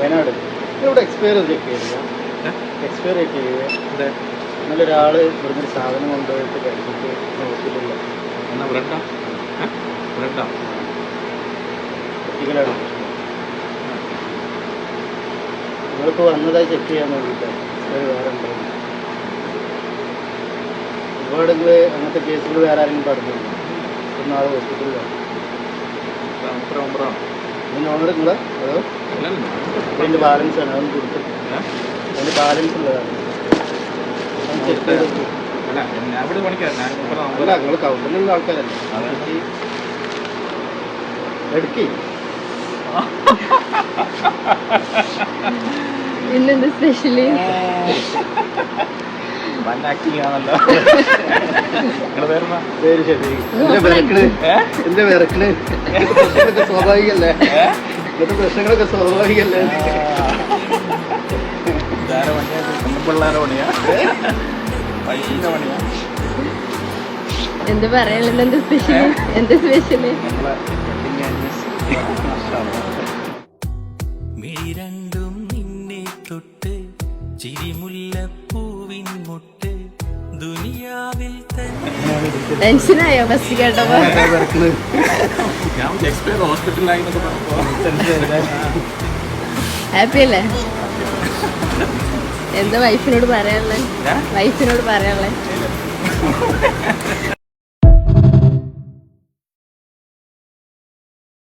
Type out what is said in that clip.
വയനാട് ഇവിടെ expire check ചെയ്തില്ല. Expire check ചെയ്ത് ഇന്നലെ ഒരാൾ ഇവിടുന്ന് ഒരു സാധനം കൊണ്ടുപോയിട്ട് കഴിച്ചിട്ട് ഹോസ്പിറ്റലിൽ കുട്ടികളാണ് നിങ്ങളിപ്പോൾ വന്നതായി ചെക്ക് ചെയ്യാൻ വേണ്ടിയിട്ടാണ്. എക്സ്പയർ വേറെ ഉണ്ടായിരുന്നു. ഒരുപാട് അങ്ങനത്തെ കേസുകൾ വേറെ ആരെങ്കിലും പറഞ്ഞില്ല. ഇപ്പം നാളെ ഹോസ്പിറ്റലിലാണ്. ഇതിന് ഓണർ നിങ്ങളെ അതോ അതിൻ്റെ ബാലൻസ് ആണ് അതൊന്ന് കൊടുത്തിട്ട് അതിൻ്റെ ബാലൻസ് ഉള്ളതാണ് ചെക്ക് ചെയ്ത്. അല്ല നിങ്ങൾ കൗണ്ടറിലുള്ള ആൾക്കാരല്ലേ എടുക്കി. ഇന്നെന്ത് സ്പെഷ്യലി പേര് ശരി എന്റെ വിറക്കണ് പ്രശ്നങ്ങളൊക്കെ സ്വാഭാവികല്ലേ? ഇങ്ങനത്തെ പ്രശ്നങ്ങളൊക്കെ സ്വാഭാവികല്ലേ? എന്ത് പറയാനുള്ള എന്ത് സ്പെഷ്യലി എന്ത് സ്പെഷ്യലി മിഴിരണ്ടും നിന്നെ തൊട്ട് ചിരിമുല്ലപ്പൂവിൻ മുട്ട് ദുനിയാവിൽ ടെൻഷനായോ ഫസ്റ്റ് കേട്ടപ്പോ? ഹാപ്പി അല്ലേ? എന്താ വൈഫിനോട് പറയാനുള്ളത്?